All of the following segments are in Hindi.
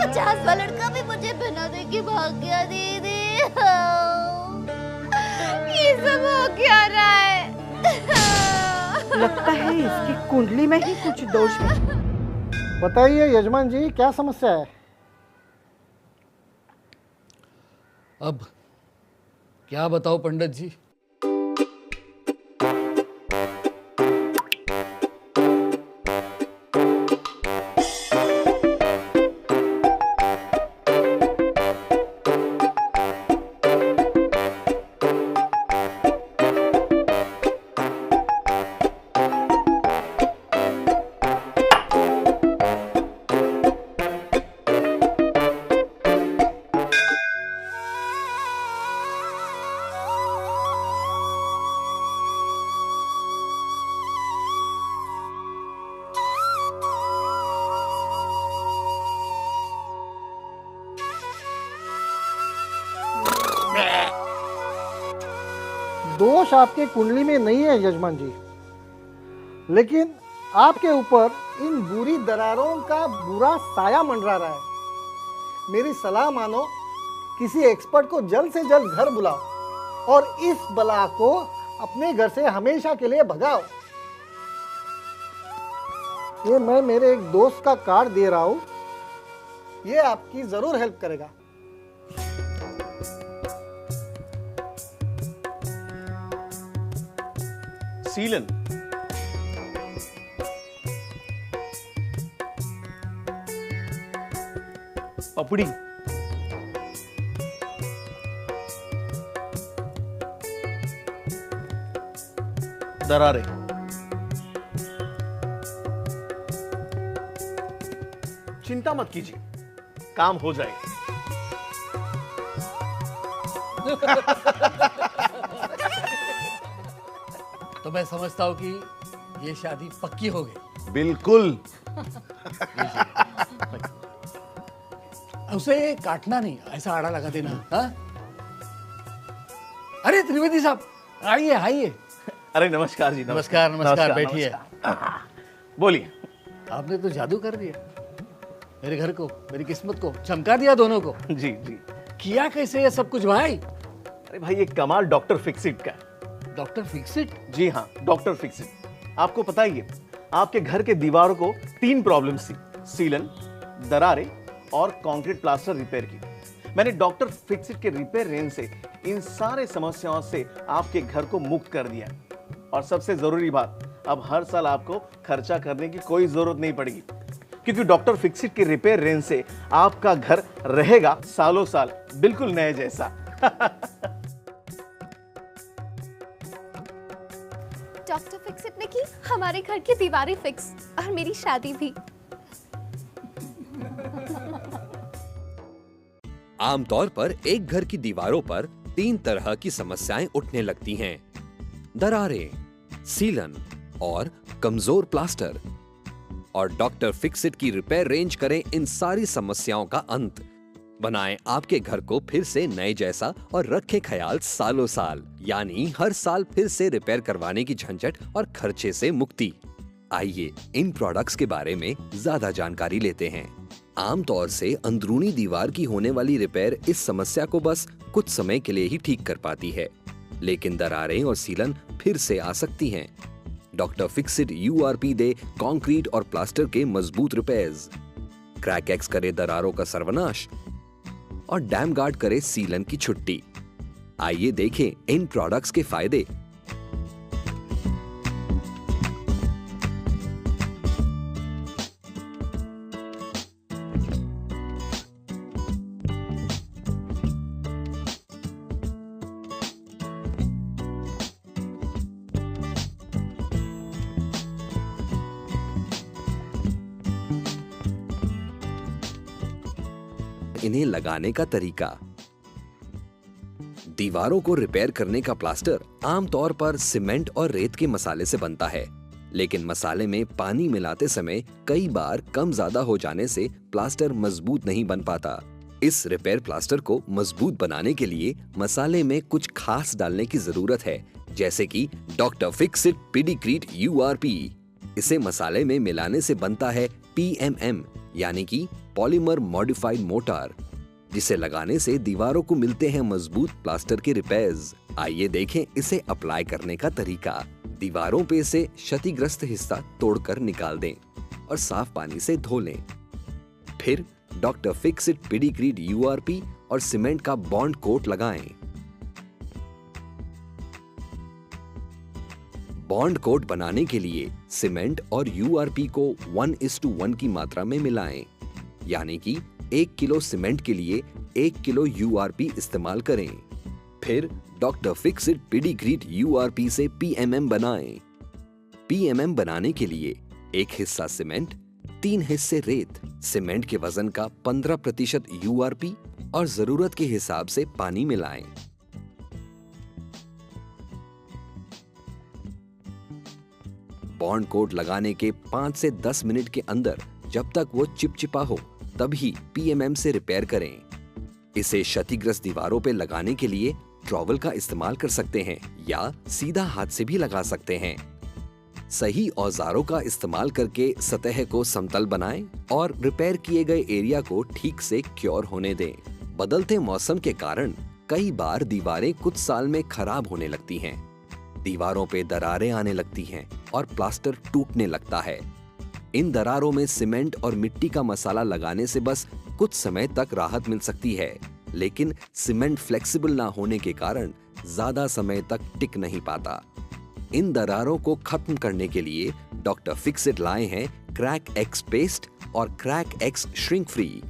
50 वाला लड़का भी मुझे बिना देखे भाग गया दीदी। ये सब हो क्या रहा है? लगता है इसकी कुंडली में ही कुछ दोष है। बताइए यजमान जी, क्या समस्या है? अब क्या बताओ पंडित जी। दोष आपके कुंडली में नहीं है यजमान जी, लेकिन आपके ऊपर इन बुरी दरारों का बुरा साया मंडरा रहा है। मेरी सलाह मानो, किसी एक्सपर्ट को जल्द से जल्द घर बुलाओ और इस बला को अपने घर से हमेशा के लिए भगाओ। ये मैं मेरे एक दोस्त का कार्ड दे रहा हूं, ये आपकी जरूर हेल्प करेगा। सीलन, पपड़ी, दरारे, चिंता मत कीजिए, काम हो जाएगा। तो मैं समझता हूँ कि ये शादी पक्की हो गई। बिल्कुल। उसे काटना नहीं, ऐसा आड़ा लगा देना। हाँ? अरे त्रिवेदी साहब, आइए आइए। अरे नमस्कार जी। नमस्कार नमस्कार, बैठिए। बोलिए। आपने तो जादू कर दिया, मेरे घर को, मेरी किस्मत को चमका दिया, दोनों को। जी जी। किया कैसे ये सब कुछ भाई? अरे भाई, ये कमाल डॉक्टर फिक्सिट का है। Doctor Fixit? जी हाँ, डॉक्टर फिक्सिट। आपको पता ही है, आपके घर के दीवारों को 3 प्रॉब्लम्स थी, सीलन, दरारें और कंक्रीट प्लास्टर रिपेयर की। मैंने डॉक्टर फिक्सिट के रिपेयर रेंज से इन सारे समस्याओं से आपके घर को मुक्त कर दिया। और सबसे जरूरी बात, अब हर साल आपको खर्चा करने की कोई जरूरत नहीं पड़ेगी, क्योंकि डॉक्टर फिक्सिट के रिपेयर रेंज से आपका घर रहेगा सालों साल बिल्कुल नए जैसा। डॉक्टर फिक्सिट ने की हमारे घर की दीवारें फिक्स और मेरी शादी भी। आमतौर पर एक घर की दीवारों पर 3 तरह की समस्याएं उठने लगती हैं: दरारें, सीलन और कमजोर प्लास्टर। और डॉक्टर फिक्सिट की रिपेयर रेंज करें इन सारी समस्याओं का अंत, बनाएं आपके घर को फिर से नए जैसा और रखे ख्याल सालों साल, यानी हर साल फिर से रिपेयर करवाने की झंझट और खर्चे से मुक्ति। आइए इन प्रोडक्ट्स के बारे में ज्यादा जानकारी लेते हैं। आमतौर से अंदरूनी दीवार की होने वाली रिपेयर इस समस्या को बस कुछ समय के लिए ही ठीक कर पाती है, लेकिन दरारें और सीलन फिर से आ सकती हैं। डॉक्टर फिक्सिट URP दे कंक्रीट और प्लास्टर के मजबूत रिपेयर्स, क्रैक एक्स करे दरारों का सर्वनाश और डैम गार्ड करे सीलन की छुट्टी। आइए देखें इन प्रोडक्ट्स के फायदे। इन्हें लगाने का तरीका। दीवारों को रिपेयर करने का प्लास्टर आमतौर पर सीमेंट और रेत के मसाले से बनता है, लेकिन मसाले में पानी मिलाते समय कई बार कम ज्यादा हो जाने से प्लास्टर मजबूत नहीं बन पाता। इस रिपेयर प्लास्टर को मजबूत बनाने के लिए मसाले में कुछ खास डालने की जरूरत है, जैसे कि डॉक्टर फिक्सिट पेडिक्रीट URP। इसे मसाले में मिलाने से बनता है PMM यानी कि पॉलीमर मॉडिफाइड मोटार, जिसे लगाने से दीवारों को मिलते हैं मजबूत प्लास्टर के रिपेयर्स। आइए देखें इसे अप्लाई करने का तरीका। दीवारों पे से क्षतिग्रस्त हिस्सा तोड़कर निकाल दें और साफ पानी से धो लें। फिर डॉक्टर फिक्सिट पेडिग्रीड यूआरपी और सीमेंट का बॉन्ड कोट लगाएं। बॉन्ड कोट बनाने के लिए सीमेंट और यूआरपी को 1:1 की मात्रा में मिलाएं, यानी कि 1 किलो सीमेंट के लिए 1 किलो यूआरपी इस्तेमाल करें। फिर डॉक्टर फिक्सिट पेडिग्रीड यूआरपी से पीएमएम बनाएं। पीएमएम बनाने के लिए 1 हिस्सा सीमेंट, 3 हिस्से रेत, सीमेंट के वजन का 15% यूआरपी और जरूरत के हिसाब से पानी मिलाएं। बॉन्ड कोट लगाने के 5 से 10 मिनट के अंदर जब तक वो चिपचिपा हो तभी पीएमएम से रिपेयर करें। इसे क्षतिग्रस्त दीवारों पे लगाने के लिए ट्रॉवल का इस्तेमाल कर सकते हैं या सीधा हाथ से भी लगा सकते हैं। सही औजारों का इस्तेमाल करके सतह को समतल बनाएं और रिपेयर किए गए एरिया को ठीक से क्योर होने दें। बदलते मौसम के कारण कई बार दीवारें कुछ साल में खराब होने लगती हैं। दीवारों पे दरारें आने लगती हैं और प्लास्टर टूटने लगता है। इन दरारों में सीमेंट और मिट्टी का मसाला लगाने से बस कुछ समय तक राहत मिल सकती है, लेकिन सीमेंट फ्लेक्सिबल ना होने के कारण ज्यादा समय तक टिक नहीं पाता। इन दरारों को खत्म करने के लिए डॉक्टर फिक्सिट लाए हैं क्रैक एक्स पेस्ट और क्रैक एक्स श्रिंक फ्री।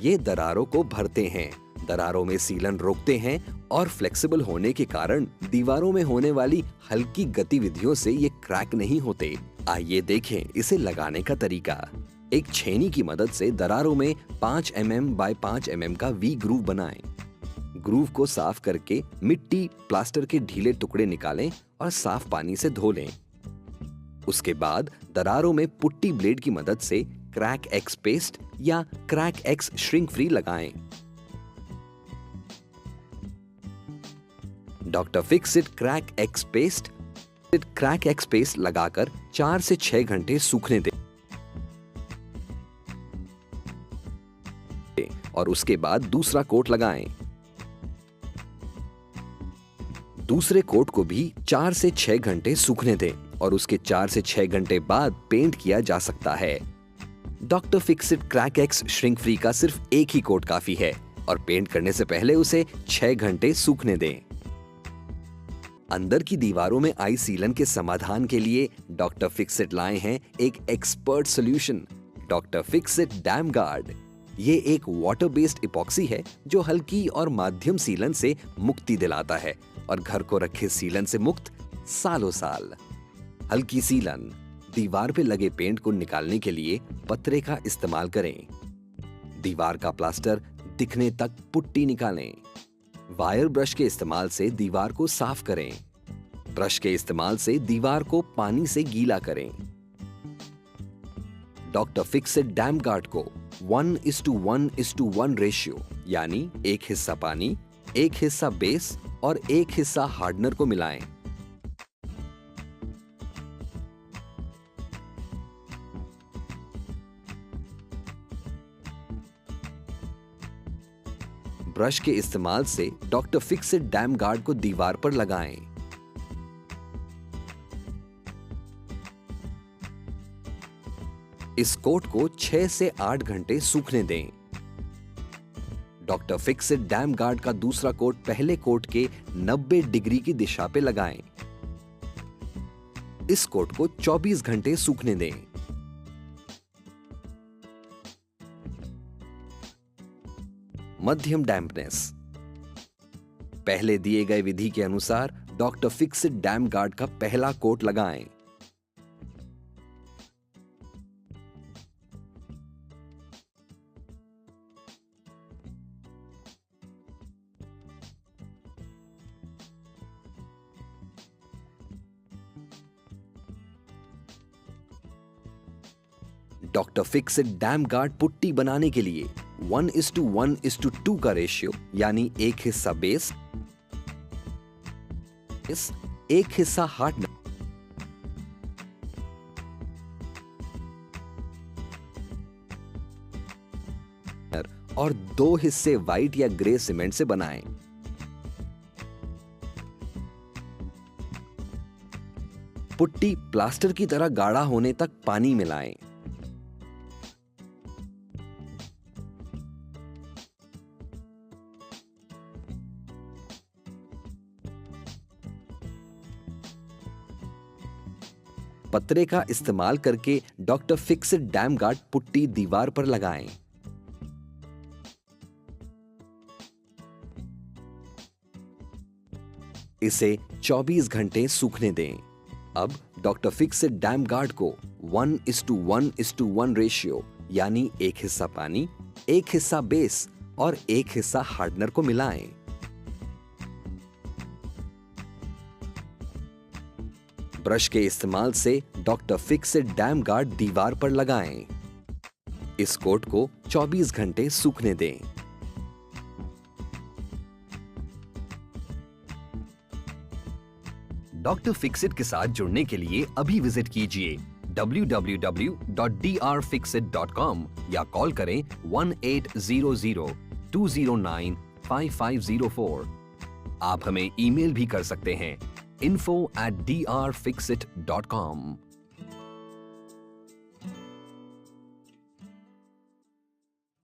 ये दरारों को भरते हैं, दरारों में सीलन रोकते हैं और फ्लेक्सिबल होने के कारण दीवारों में होने वाली हल्की गतिविधियों से ये क्रैक नहीं होते। आइए देखें इसे लगाने का तरीका। एक छेनी की मदद से दरारों में 5 mm बाय 5 mm का वी ग्रूव बनाएं। ग्रूव को साफ करके मिट्टी, प्लास्टर के ढीले टुकड़े निकालें और साफ पानी से धो लें। उसके बाद दरारों में पुट्टी ब्लेड की मदद से क्रैक एक्स पेस्ट या क्रैक एक्स श्रिंक फ्री लगाएं। Doctor Fixit crack x paste लगाकर 4 से 6 घंटे सूखने दें और उसके बाद दूसरा कोट लगाएं। दूसरे कोट को भी 4 से 6 घंटे सूखने दें और उसके 4 से 6 घंटे बाद पेंट किया जा सकता है। Doctor Fixit crack x shrink free का सिर्फ एक ही कोट काफी है और पेंट करने से पहले उसे 6 घंटे सूखने दें। अंदर की दीवारों में आई सीलन के समाधान के लिए डॉक्टर फिक्सिट लाए हैं एक expert solution, doctor Fixit dam guard. ये एक वाटर बेस्ड इपॉक्सी है जो हल्की और माध्यम सीलन से मुक्ति दिलाता है और घर को रखे सीलन से मुक्त सालों साल। हल्की सीलन, दीवार पे लगे पेंट को निकालने के लिए पतरे का इस्तेमाल करें। दीवार का प्लास्टर दिखने तक पुट्टी निकालें। वायर ब्रश के इस्तेमाल से दीवार को साफ करें। ब्रश के इस्तेमाल से दीवार को पानी से गीला करें। डॉक्टर फिक्सिट डैम गार्ड को 1:1:1 रेशियो यानी 1 हिस्सा पानी, 1 हिस्सा बेस और 1 हिस्सा हार्डनर को मिलाएं। ब्रश के इस्तेमाल से डॉक्टर फिक्सिट डैम गार्ड को दीवार पर लगाएं। इस कोट को 6 से 8 घंटे सूखने दें। डॉक्टर फिक्सिट डैम गार्ड का दूसरा कोट पहले कोट के 90 डिग्री की दिशा पे लगाएं। इस कोट को 24 घंटे सूखने दें। मध्यम डैम्पनेस। पहले दिए गए विधि के अनुसार डॉक्टर फिक्सिट डैम गार्ड का पहला कोट लगाएं। Doctor Fixit dam guard putty बनाने के लिए 1:1:2 का रेशियो यानी 1 हिस्सा बेस, 1 हिस्सा हार्डनर, और 2 हिस्से व्हाइट या ग्रे सीमेंट से बनाएं। पुट्टी प्लास्टर की तरह गाढ़ा होने तक पानी मिलाएं। पतरे का इस्तेमाल करके doctor Fixit dam guard putty दीवार पर लगाएं। इसे 24 घंटे सूखने दें। अब डॉक्टर फिक्सिट डैम गार्ड को 1:1:1 रेशियो यानी 1 हिस्सा पानी, 1 हिस्सा बेस और 1 हिस्सा हार्डनर को मिलाएं। ब्रश के इस्तेमाल से डॉक्टर फिक्सिट डैम गार्ड दीवार पर लगाएं। इस कोट को 24 घंटे सूखने दें। डॉक्टर फिक्सिट के साथ जुड़ने के लिए अभी विजिट कीजिए www.drfixit.com या कॉल करें 1800-209-5504। आप हमें ईमेल भी कर सकते हैं info@drfixit.com।